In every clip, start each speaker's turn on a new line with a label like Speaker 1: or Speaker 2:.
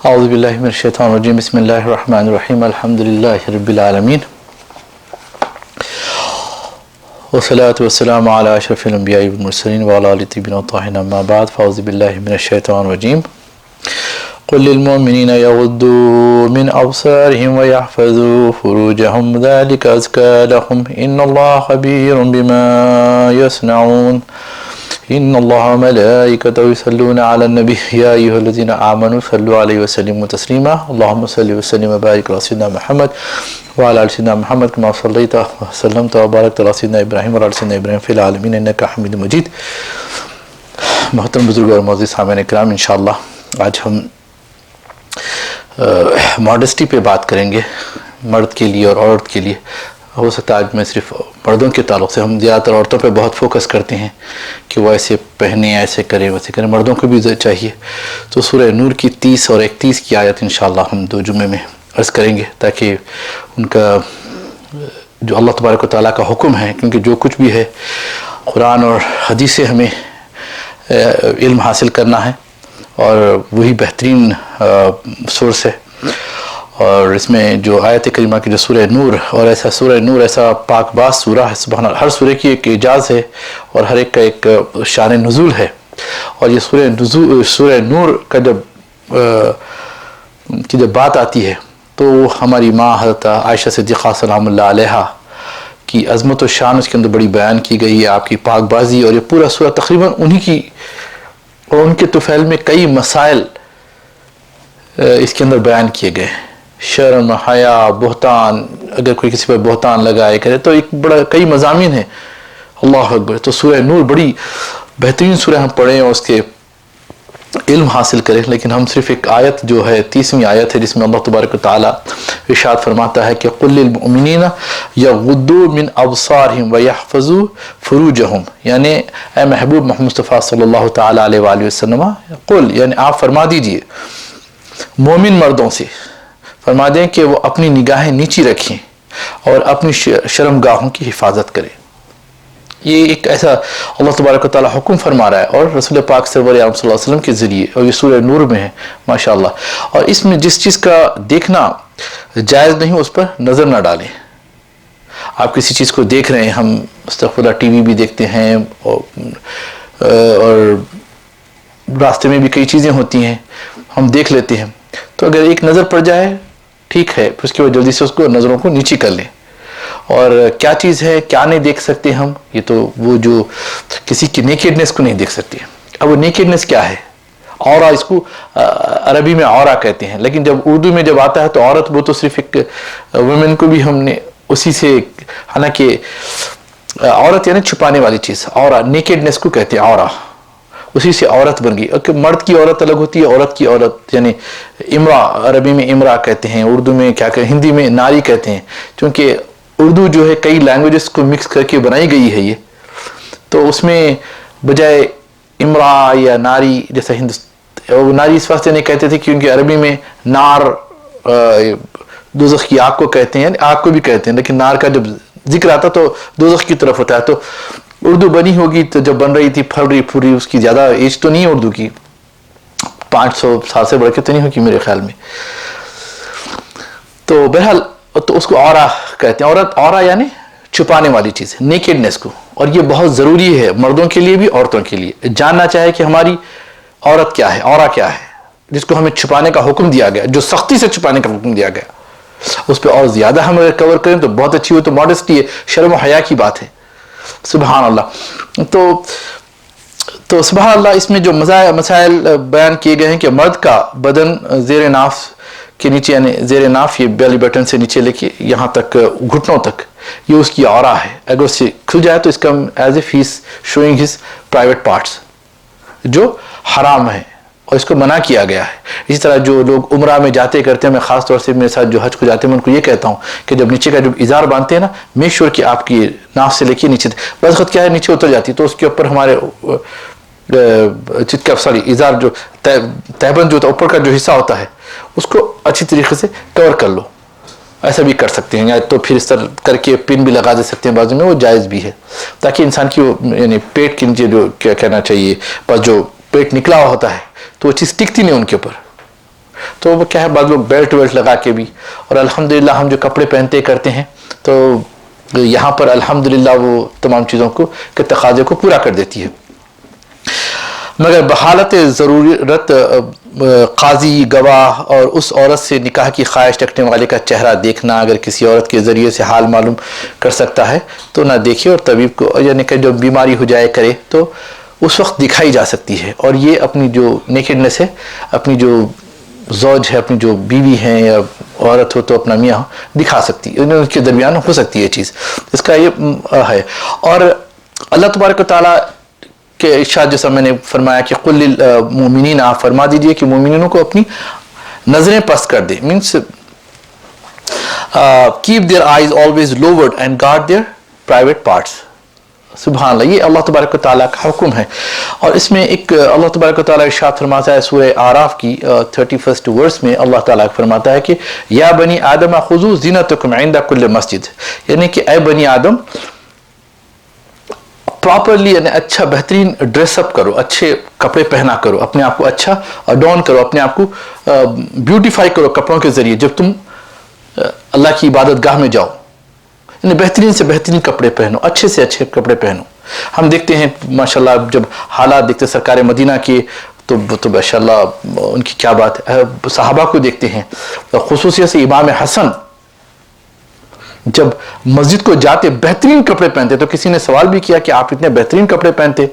Speaker 1: اعوذ باللہ من الشیطان الرجیم بسم اللہ الرحمن الرحیم الحمدللہ رب العالمین والصلاة والسلام علی اشرف الانبیاء والمرسلین وعلی آلہ الطیبین الطاہرین اما بعد فاعوذ باللہ من الشیطان الرجیم قل للمؤمنین یغضوا من ابصارهم ویحفظوا فروجهم ذلک ازکی لهم ان اللہ خبیر بما یصنعون ان اللہ وملائکتہ یصلون علی النبی یا ایھا الذین آمنوا صلوا علیہ وسلموا تسلیما اللہم صل وسلم وبارک علی سیدنا محمد وعلی آل سیدنا محمد کما صلیت وسلمت وبارکت علی سیدنا ابراہیم وعلی آل سیدنا ابراہیم فی العالمین انک حمید مجید۔ محترم بزرگ اور معزز سامعین اکرام، انشاءاللہ آج ہم ماڈسٹی پہ بات کریں گے، مرد کے لیے اور عورت کے لیے۔ ہو سکتا ہے آج میں صرف مردوں کے تعلق سے، ہم زیادہ تر عورتوں پہ بہت فوکس کرتے ہیں کہ وہ ایسے پہنے، ایسے کریں، ویسے کریں، مردوں کو بھی چاہیے۔ تو سورہ نور کی 30 اور 31 کی آیت انشاءاللہ ہم 2 جمعے میں عرض کریں گے، تاکہ ان کا جو اللہ تبارک و تعالیٰ کا حکم ہے، کیونکہ جو کچھ بھی ہے قرآن اور حدیث سے ہمیں علم حاصل کرنا ہے، اور وہی بہترین سورس ہے۔ اور اس میں جو آیت کریمہ کی جو سورہ نور، اور ایسا سورہ نور ایسا پاک باز سورہ ہے، سبحان اللہ، ہر سورہ کی ایک اعجاز ہے اور ہر ایک کا ایک شان نزول ہے۔ اور یہ سورہ نور کا جب بات آتی ہے تو ہماری ماں حضرت عائشہ صدیقہ سلام اللہ علیہا کی عظمت و شان اس کے اندر بڑی بیان کی گئی ہے، آپ کی پاک بازی، اور یہ پورا سورہ تقریباً انہی کی، اور ان کے طفیل میں کئی مسائل اس کے اندر بیان کیے گئے، شرم، حیا، بہتان، اگر کوئی کسی پر بہتان لگائے کرے تو ایک بڑا کئی مضامین ہیں۔ اللہ اکبر۔ تو سورہ نور بڑی بہترین سورہ ہم پڑھیں اور اس کے علم حاصل کریں، لیکن ہم صرف ایک آیت جو ہے 30ویں آیت ہے، جس میں اللہ تبارک و تعالیٰ ارشاد فرماتا ہے کہ قل للمؤمنین یغضوا من ابصارهم ویحفظوا فروجهم، یعنی اے محبوب محمد مصطفیٰ صلی اللہ تعالیٰ علیہ وآلہ وسلم، قل یعنی آپ فرما دیجئے مومن مردوں سے، فرما دیں کہ وہ اپنی نگاہیں نیچی رکھیں اور اپنی شرمگاہوں کی حفاظت کریں۔ یہ ایک ایسا اللہ تبارک و تعالیٰ حکم فرما رہا ہے، اور رسول پاک سرور عالم صلی اللہ علیہ وسلم کے ذریعے، اور یہ سورہ نور میں ہے ماشاءاللہ۔ اور اس میں جس چیز کا دیکھنا جائز نہیں اس پر نظر نہ ڈالیں۔ آپ کسی چیز کو دیکھ رہے ہیں، ہم استغفر اللہ ٹی وی بھی دیکھتے ہیں، اور راستے میں بھی کئی چیزیں ہوتی ہیں ہم دیکھ لیتے ہیں، تو اگر ایک نظر پڑ جائے ٹھیک ہے، پھر اس کے بعد جلدی سے اس کو نظروں کو نیچی کر لیں۔ اور کیا چیز ہے، کیا نہیں دیکھ سکتے ہم، یہ تو وہ جو کسی کی نیکیڈنس کو نہیں دیکھ سکتے۔ اب وہ نیکیڈنس کیا ہے؟ عورہ، اس کو عربی میں عورہ کہتے ہیں، لیکن جب اردو میں جب آتا ہے تو عورت، وہ تو صرف ایک ویمن کو بھی ہم نے اسی سے، حالانکہ عورت یعنی چھپانے والی چیز، عورہ نیکیڈنس کو کہتے ہیں، عورہ اسی سے عورت بن گئی۔ مرد کی عورت الگ ہوتی ہے، عورت کی عورت یعنی امرا، عربی میں امرا کہتے ہیں، اردو میں کیا کہتے ہیں، ہندی میں ناری کہتے ہیں، کیونکہ اردو جو ہے کئی لینگویجز کو مکس کر کے بنائی گئی ہے یہ، تو اس میں بجائے امرا یا ناری، جیسا ناری اس واسطے نہیں کہتے تھے کیونکہ عربی میں نار دوزخ کی آگ کو کہتے ہیں، آگ کو بھی کہتے ہیں، لیکن نار کا جب ذکر آتا تو دوزخ کی طرف ہوتا ہے۔ تو اردو بنی ہوگی تو جب بن رہی تھی، پھل رہی پھول رہی، اس کی زیادہ ایج تو نہیں ہے اردو کی، 500 سال سے بڑھ کے تو نہیں ہوگی میرے خیال میں۔ تو بہرحال تو اس کو عورہ کہتے ہیں، عورہ یعنی چھپانے والی چیز، نیکیڈنس کو۔ اور یہ بہت ضروری ہے مردوں کے لیے بھی عورتوں کے لیے جاننا چاہے کہ ہماری عورت کیا ہے، عورہ کیا ہے، جس کو ہمیں چھپانے کا حکم دیا گیا، جو سختی سے چھپانے کا حکم دیا گیا، اس پہ اور زیادہ ہم اگر کور کریں تو بہت اچھی ہو، تو ماڈسٹی ہے، شرم و حیا کی بات ہے، سبحان اللہ۔ تو سبحان اللہ، اس میں جو مسائل بیان کیے گئے ہیں کہ مرد کا بدن زیر ناف کے نیچے، یعنی زیر ناف، یہ بیلی بٹن سے نیچے لے کے یہاں تک گھٹنوں تک، یہ اس کی عورہ ہے۔ اگر اس سے کھل جائے تو اس کا as if he is شوئنگ his private parts, جو حرام ہے اور اس کو منع کیا گیا ہے۔ اسی طرح جو لوگ عمرہ میں جاتے کرتے ہیں، میں خاص طور سے میرے ساتھ جو حج کو جاتے ہیں میں ان کو یہ کہتا ہوں کہ جب نیچے کا جب ازار باندھتے ہیں نا، میک شور کہ آپ کی ناف سے لے کے نیچے، بس خود کیا ہے نیچے اتر جاتی تو اس کے اوپر ہمارے ازار جو تہبند جو اوپر کا جو حصہ ہوتا ہے اس کو اچھی طریقے سے کور کر لو، ایسا بھی کر سکتے ہیں، یا تو پھر اس طرح کر کے پن بھی لگا دے سکتے ہیں بازو میں، وہ جائز بھی ہے، تاکہ انسان کی وہ یعنی پیٹ کے نیچے جو کیا کہنا چاہیے، بس جو پیٹ نکلا ہوا ہوتا ہے تو وہ چیز ٹکتی نہیں ان کے اوپر۔ تو وہ کیا ہے بعض لوگ بیلٹ ویلٹ لگا کے بھی، اور الحمدللہ ہم جو کپڑے پہنتے کرتے ہیں تو یہاں پر الحمدللہ وہ تمام چیزوں کو کے تقاضے کو پورا کر دیتی ہے. مگر بحالت ضرورت قاضی، گواہ اور اس عورت سے نکاح کی خواہش رکھنے والے کا چہرہ دیکھنا اگر کسی عورت کے ذریعے سے حال معلوم کر سکتا ہے تو نہ دیکھے، اور طبیب کو یعنی کہ جو بیماری ہو جائے کرے تو اس وقت دکھائی جا سکتی ہے، اور یہ اپنی جو نیکڈنس ہے، اپنی جو زوج ہے، اپنی جو بیوی ہیں یا عورت ہو تو اپنا میاں ہو دکھا سکتی ہے، ان کے درمیان ہو سکتی ہے یہ چیز. اس کا یہ ہے. اور اللہ تبارک و تعالیٰ کہ ارشاد جیسا میں نے فرمایا کہ قل للمؤمنین، آپ فرما دیجئے کہ مومنینوں کو اپنی نظریں پست کر دے، means keep their eyes always lowered and guard their private parts. سبحان اللہ، یہ اللہ تبارک و تعالیٰ کا حکم ہے. اور اس میں ایک اللہ تبارک و تعالیٰ ارشاد فرماتا ہے سورہ اعراف کی 31 ورس میں، اللہ تعالیٰ فرماتا ہے کہ یا بنی آدم خذوا زینتکم عند کل مسجد، یعنی کہ اے بنی آدم پراپرلی یعنی اچھا بہترین ڈریس اپ کرو، اچھے کپڑے پہنا کرو، اپنے آپ کو اچھا اڈون کرو، اپنے آپ کو بیوٹیفائی کرو کپڑوں کے ذریعے جب تم اللہ کی عبادت گاہ میں جاؤ. یعنی بہترین سے بہترین کپڑے پہنو، اچھے سے اچھے کپڑے پہنو. ہم دیکھتے ہیں ماشاءاللہ جب حالات دیکھتے سرکار مدینہ کے تو ماشاءاللہ ان کی کیا بات ہے. صحابہ کو دیکھتے ہیں، خصوصیت سے امام حسن جب مسجد کو جاتے بہترین کپڑے پہنتے. تو کسی نے سوال بھی کیا کہ آپ اتنے بہترین کپڑے پہنتے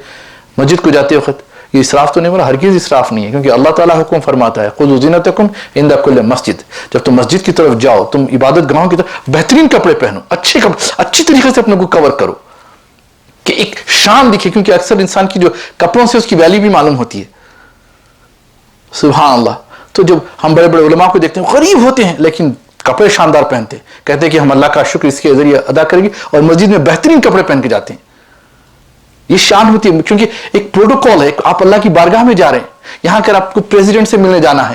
Speaker 1: مسجد کو جاتے وقت، یہ اسراف تو نہیں؟ بولا ہرگز اسراف نہیں ہے، کیونکہ اللہ تعالیٰ حکم فرماتا ہے خذوا زینتکم عند کل مسجد، جب تم مسجد کی طرف جاؤ، تم عبادت گاہوں کی طرف بہترین کپڑے پہنو، اچھے کپڑے، اچھی طریقے سے اپنے کو کور کرو کہ ایک شان دکھے، کیونکہ اکثر انسان کی جو کپڑوں سے اس کی ویلیو بھی معلوم ہوتی ہے. سبحان اللہ. تو جب ہم بڑے بڑے علماء کو دیکھتے ہیں غریب ہوتے ہیں لیکن کپڑے شاندار پہنتے، کہتے ہیں کہ ہم اللہ کا شکر اس کے ذریعے ادا کریں گے، اور مسجد میں بہترین کپڑے پہن کے جاتے ہیں. یہ شان ہوتی ہے، کیونکہ ایک پروٹوکول ہے، آپ اللہ کی بارگاہ میں جا رہے ہیں. یہاں اگر آپ کو پریزیڈنٹ سے ملنے جانا ہے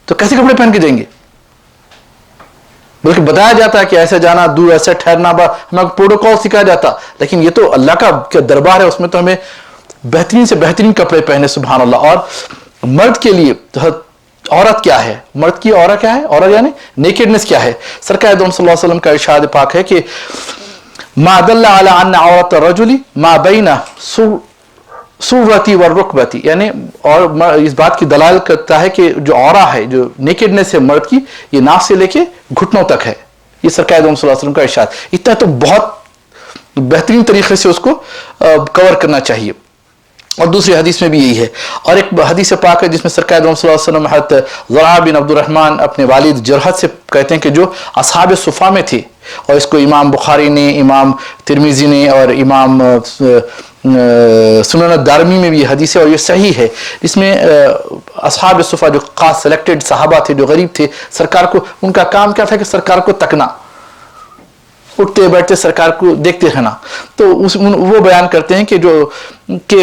Speaker 1: تو کیسے کپڑے پہن کے جائیں گے؟ بلکہ بتایا جاتا ہے کہ ایسے جانا، دور ایسے ٹھہرنا، ہمیں پروٹوکول سکھایا جاتا. لیکن یہ تو اللہ کا دربار ہے، اس میں تو ہمیں بہترین سے بہترین کپڑے پہنے. سبحان اللہ. اور مرد کے لیے عورت کیا ہے، مرد کی عورت کیا ہے، عورت یعنی نیکڈنس کیا ہے. سرکار دو صلی اللہ علیہ وسلم کا ارشاد پاک ہے کہ ما دل علی ان عورت الرجل ما بین سرتی والرکبتی، یعنی اور اس بات کی دلالت کرتا ہے کہ جو عورت ہے، جو نیکڈنس ہے مرد کی، یہ ناف سے لے کے گھٹنوں تک ہے. یہ سرکار دو صلی اللہ علیہ وسلم کا ارشاد. اتنا تو بہت بہترین طریقے سے اس کو کور کرنا چاہیے. اور دوسری حدیث میں بھی یہی ہے. اور ایک حدیث پاک ہے جس میں سرکار صلی اللہ علیہ وسلم حضرت زرع بن عبد الرحمن اپنے والد جرحت سے کہتے ہیں کہ جو اصحاب صفا میں تھے، اور اس کو امام بخاری نے، امام ترمذی نے اور امام سنن الدارمی میں بھی یہ حدیث ہے اور یہ صحیح ہے. اس میں اصحاب صفا جو خاص سلیکٹڈ صحابہ تھے جو غریب تھے، سرکار کو ان کا کام کیا تھا کہ سرکار کو تکنا، اٹھتے بیٹھتے سرکار کو دیکھتے رہنا. تو وہ بیان کرتے ہیں کہ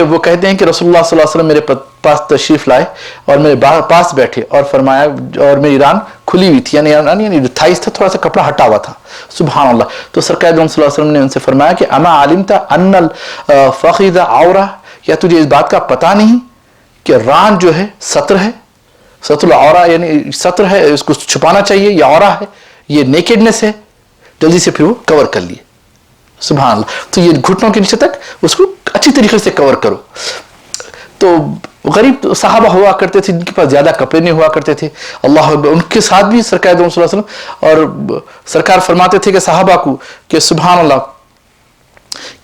Speaker 1: وہ کہتے ہیں کہ رسول اللہ صلی اللہ علیہ وسلم میرے پاس تشریف لائے اور میرے پاس بیٹھے اور فرمایا، اور میری ران کھلی ہوئی تھی، یعنی جو تھائس تھا تھوڑا سا کپڑا ہٹا ہوا تھا. سبحان اللہ. تو سرکار صلی اللہ علیہ وسلم نے ان سے فرمایا کہ اما علمت ان الفخذ عورہ، یا تجھے اس بات کا پتہ نہیں کہ ران جو ہے سطر ہے، سطر العورہ یعنی سطر ہے، اس کو چھپانا چاہیے، یہ عورہ ہے، یہ نیکڈنس ہے. جلدی سے پھر وہ کور کر لیے. سبحان اللہ. تو یہ گھٹنوں کے نیچے تک اس کو اچھی طریقے سے کور کرو. تو غریب صحابہ ہوا کرتے تھے جن کے پاس زیادہ کپڑے نہیں ہوا کرتے تھے، اللہ ان کے ساتھ بھی سرکار صلی اللہ علیہ وسلم اور سرکار فرماتے تھے کہ صحابہ کو کہ سبحان اللہ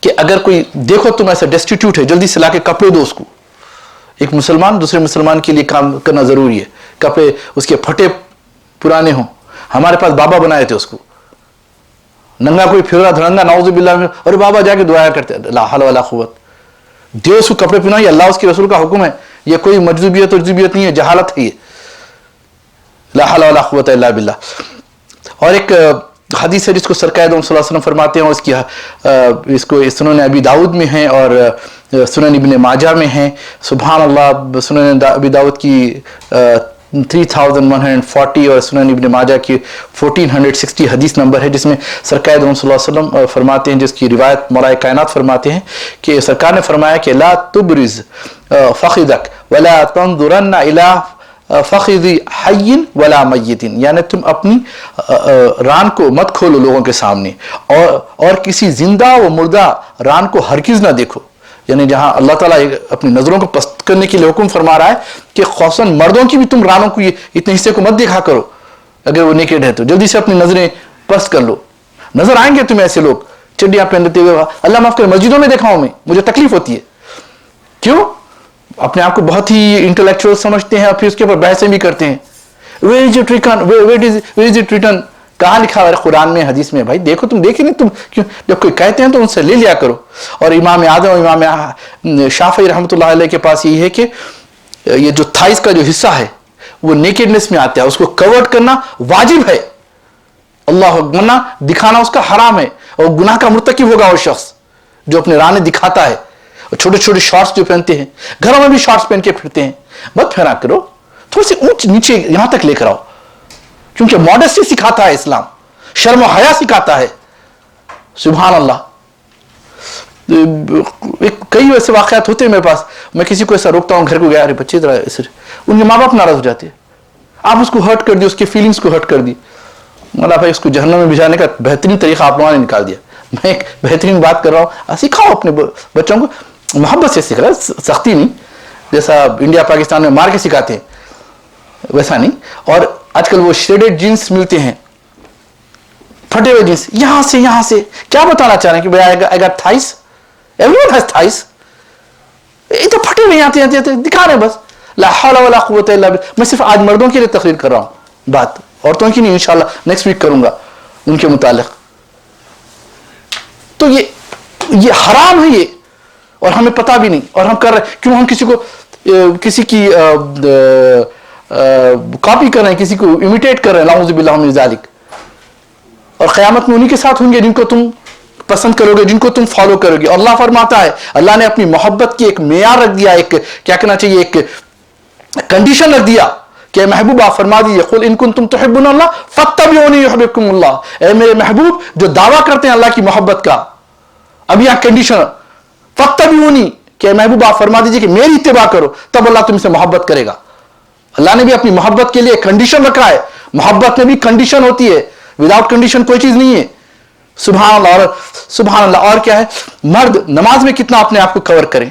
Speaker 1: کہ اگر کوئی دیکھو تم ایسا ڈیسٹیٹیوٹ ہے، جلدی سے لا کے کپڑے دو اس کو. ایک مسلمان دوسرے مسلمان کے لیے کام کرنا ضروری ہے. کپڑے اس کے پھٹے پرانے ہوں. ہمارے پاس بابا بنائے تھے اس کو، ننگا کوئی پھر رہا دھڑنگا نعوذ باللہ میں، اور بابا جا کے دعایا کرتے لا حول ولا قوت. دیو اس کو کپڑے پہنائے، یہ اللہ اس کے رسول کا حکم ہے، یہ کوئی مجذوبیت نہیں ہے، جہالت ہے یہ. لا حول ولا قوت الا باللہ. اور ایک حدیث ہے جس کو سرکار صلی اللہ علیہ وسلم فرماتے ہیں، اس کو سنن ابی داؤد میں ہیں اور سنن ابن ماجہ میں ہیں. سبحان اللہ. سنن ابی داؤد کی 3140 اور سنن ابن ماجہ کی 1460 حدیث نمبر ہے، جس میں سرکار صلی اللہ علیہ وسلم فرماتے ہیں، جس کی روایت مولا کائنات فرماتے ہیں کہ سرکار نے فرمایا کہ لا تبرز فخذک ولا تنظرن الى فخذ حی ولا میت، یعنی تم اپنی ران کو مت کھولو لوگوں کے سامنے، اور کسی زندہ و مردہ ران کو ہرگز نہ دیکھو. یعنی جہاں اللہ تعالیٰ اپنی نظروں کو پست کرنے کے لیے حکم فرما رہا ہے کہ خصوصاً مردوں کی بھی تم رانوں کو اتنے حصے کو مت دیکھا کرو، اگر وہ نیکڈ ہے تو جلدی سے اپنی نظریں پست کر لو. نظر آئیں گے تمہیں ایسے لوگ چڈیاں پہنتے ہوئے، اللہ معاف کرے مسجدوں میں دیکھا ہوں مجھے تکلیف ہوتی ہے. کیوں؟ اپنے آپ کو بہت ہی انٹلیکچوئل سمجھتے ہیں اور پھر اس کے اوپر بحثیں بھی کرتے ہیں. Where is it written? Where is it written? کہاں لکھا ہے قرآن میں حدیث میں؟ بھائی دیکھو، تم دیکھے نہیں، تم کیوں جب کوئی کہتے ہیں تو ان سے لے لیا کرو. اور امام اعظم اور امام شافعی رحمۃ اللہ علیہ کے پاس یہ ہے کہ یہ جو تھائز کا جو حصہ ہے وہ نیکڈنس میں آتا ہے، اس کو کورڈ کرنا واجب ہے. اللہ ورنہ دکھانا اس کا حرام ہے، اور گناہ کا مرتکب ہوگا وہ شخص جو اپنے رانے دکھاتا ہے. اور چھوٹے چھوٹے شارٹس جو پہنتے ہیں، گھروں میں بھی شارٹس پہن کے پھرتے ہیں، مت پھیرا کرو، تھوڑی سی اونچ نیچے یہاں تک لے کر آؤ، کیونکہ ماڈسٹی سکھاتا ہے اسلام، شرم و حیا سکھاتا ہے. سبحان اللہ. کئی ایسے واقعات ہوتے ہیں میرے پاس، میں کسی کو ایسا روکتا ہوں گھر کو گیا، ارے بچے ذرا ایسے، ان کے ماں باپ ناراض ہو جاتے ہیں، آپ اس کو ہرٹ کر دی، اس کے فیلنگس کو ہرٹ کر دی. مولا بھائی اس کو جہنم میں بھجانے کا بہترین طریقہ آپ لوگوں نے نکال دیا. میں ایک بہترین بات کر رہا ہوں، سکھاؤ اپنے بچوں کو، محبت سے سکھ رہا ہے، سختی نہیں، جیسا انڈیا پاکستان میں مار کے سکھاتے ہیں ویسا نہیں. اور آج کل وہ شریڈڈ جینس ملتے ہیں، پھٹے ہوئے جینس، یہاں سے کیا بتانا چاہ رہے ہیں کہ بھائی I got thighs, everyone has thighs. یہ تو پھٹے ہوئے آتے دکھا رہے ہیں بس. لا حول ولا قوت الا باللہ. میں صرف آج مردوں کے لیے تقریر کر رہا ہوں، بات عورتوں کی نہیں، انشاءاللہ نیکسٹ ویک کروں گا ان کے متعلق. تو یہ حرام ہے یہ، اور ہمیں پتہ بھی نہیں، اور ہم کر رہے ہیں. کیوں ہم کسی کی کاپی کر رہے ہیں، کسی کو امیٹیٹ کر رہے ہیں، نعوذ باللہ من ذالک. اور قیامت میں انہی کے ساتھ ہوں گے جن کو تم پسند کرو گے، جن کو تم فالو کرو گے. اور اللہ فرماتا ہے، اللہ نے اپنی محبت کی ایک معیار رکھ دیا، ایک کیا کہنا چاہیے، ایک کنڈیشن رکھ دیا کہ محبوب آپ فرما دیجیے، قل ان کنتم تحبون اللہ فاتبعونی یحببکم اللہ. اے میرے محبوب جو دعویٰ کرتے ہیں اللہ کی محبت کا، اب یہاں کنڈیشن فاتبعونی، کہ محبوب آپ فرما دیجیے کہ میری اتباع کرو، تب اللہ تم سے محبت کرے گا. اللہ نے بھی اپنی محبت کے لیے کنڈیشن رکھا ہے. محبت میں بھی کنڈیشن ہوتی ہے، وداؤٹ کنڈیشن کوئی چیز نہیں ہے. سبحان اللہ. اور سبحان اللہ، اور کیا ہے، مرد نماز میں کتنا اپنے آپ کو کور کریں.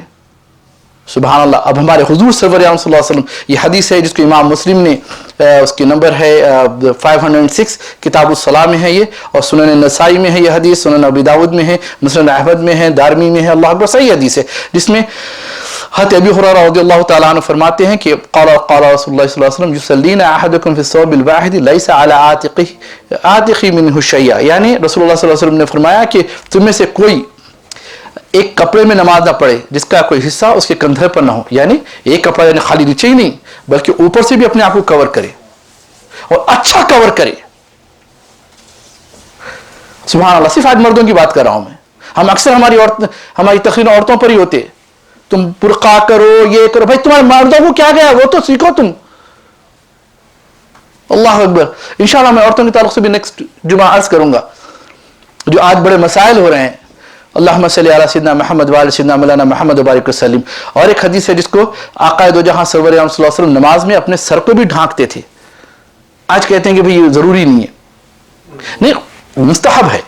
Speaker 1: سبحان اللہ. اب ہمارے حضور صلی اللہ علیہ وسلم، یہ حدیث ہے جس کو امام مسلم نے، اس کی نمبر ہے 506، کتاب الصلاح میں ہے یہ، اور سنن نسائی میں ہے یہ حدیث، سنن ابی داود میں ہے، مسند احمد میں ہے، دارمی میں ہے. اللہ اکبر، صحیح حدیث ہے، جس میں حضرت ابی ہریرہ رضی اللہ تعالیٰ عنہ فرماتے ہیں کہ قال رسول اللہ صلی اللہ علیہ وسلم یصلینا احدکم فی الثوب الواحد لیس علی عاتقہ منہ شیء. یعنی رسول اللہ صلی اللہ علیہ وسلم نے فرمایا کہ تم میں سے کوئی ایک کپڑے میں نماز نہ پڑھے جس کا کوئی حصہ اس کے کندھے پر نہ ہو. یعنی ایک کپڑا یعنی خالی نیچے ہی نہیں بلکہ اوپر سے بھی اپنے آپ کو کور کرے، اور اچھا کور کرے. سبحان اللہ. صرف آج مردوں کی بات کر رہا ہوں میں. ہم اکثر ہماری تقریر عورتوں پر ہی ہوتے، تم برقع کرو، یہ کرو. بھائی تمہارے مردوں کو کیا گیا، وہ تو سیکھو تم. اللہ اکبر. انشاءاللہ میں عورتوں کے تعلق سے بھی نیکسٹ جمعہ عرض کروں گا، جو آج بڑے مسائل ہو رہے ہیں. اللہم صلی علی سیدنا محمد وعلی سیدنا مولانا محمد وبارک وسلم. اور ایک حدیث ہے جس کو آقا دو جہاں سرور عالم صلی اللہ علیہ وسلم نماز میں اپنے سر کو بھی ڈھانکتے تھے. آج کہتے ہیں کہ بھئی یہ ضروری نہیں ہے. نہیں، مستحب ہے،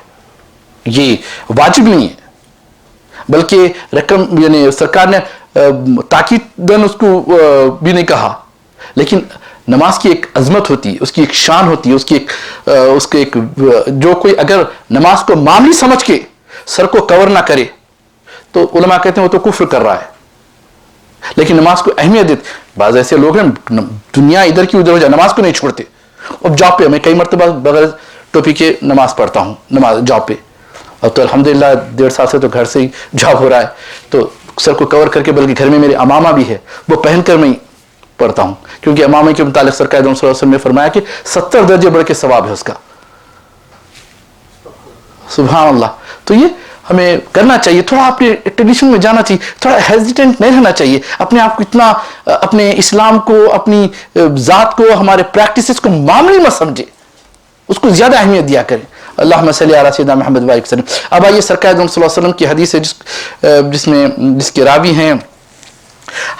Speaker 1: یہ واجب نہیں ہے، بلکہ رقم یعنی سرکار نے تاکیدن اس کو بھی نہیں کہا. لیکن نماز کی ایک عظمت ہوتی ہے، اس کی ایک شان ہوتی ہے، اس کے ایک جو کوئی اگر نماز کو معمولی سمجھ کے سر کو کور نہ کرے تو علماء کہتے ہیں وہ تو کفر کر رہا ہے. لیکن نماز کو اہمیت دیتے. بعض ایسے لوگ ہیں دنیا ادھر کی ادھر ہو جائے، نماز کو نہیں چھوڑتے. اب جاب پہ میں کئی مرتبہ بغیر ٹوپی کے نماز پڑھتا ہوں، نماز جاب پہ. اب تو الحمدللہ 1.5 سال سے تو گھر سے ہی جاب ہو رہا ہے، تو سر کو کور کر کے، بلکہ گھر میں میرے امامہ بھی ہے وہ پہن کر میں ہی پڑھتا ہوں، کیونکہ امامہ کے متعلق سرکار صلی اللہ علیہ وسلم نے فرمایا کہ 70 درجے بڑھ کے ثواب ہے اس کا. سبحان اللہ. تو یہ ہمیں کرنا چاہیے، تھوڑا اپنے ٹریڈیشن میں جانا چاہیے، تھوڑا ہیزیٹنٹ نہیں رہنا چاہیے. اپنے آپ کو اتنا، اپنے اسلام کو، اپنی ذات کو، ہمارے پریکٹسز کو معمولی مت سمجھے، اس کو زیادہ اہمیت دیا کریں. اللہم صلی علی سیدنا محمد وعلیہ وسلم. اب آئیے سرکار صلی اللہ علیہ وسلم کی حدیث ہے جس کے راوی ہیں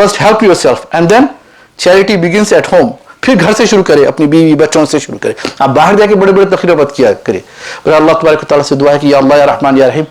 Speaker 1: first help yourself and then charity begins at home. پھر گھر سے شروع کرے, اپنی بیوی بچوں سے شروع کرے. آپ باہر جا کے بڑے بڑے تقریر مت کیا کرے. اور اللہ تبارک و تعالیٰ سے دعا ہے کہ یا اللہ یا رحمان یا رحیم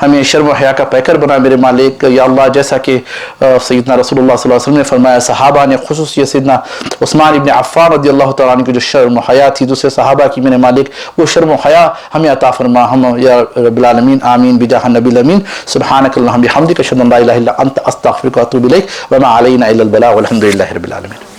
Speaker 1: ہمیں شرم و حیا کا پیکر بنا میرے مالک. یا اللہ جیسا کہ سیدنا رسول اللہ صلی اللہ علیہ وسلم نے فرمایا, صحابہ نے خصوصی سیدنا عثمان ابن عفان رضی اللہ تعالیٰ عنہ کی جو شرم و حیا تھی دوسرے صحابہ کی, میرے مالک وہ شرم و حیا ہمیں عطا فرما. ہم یا رب العالمین آمین بجاہ النبی الامین. سبحانک اللہم بحمدک اشہد ان لا الہ الا انت استغفرک واتوب الیک وما علینا الا البلاغ والحمد للہ رب العالمین.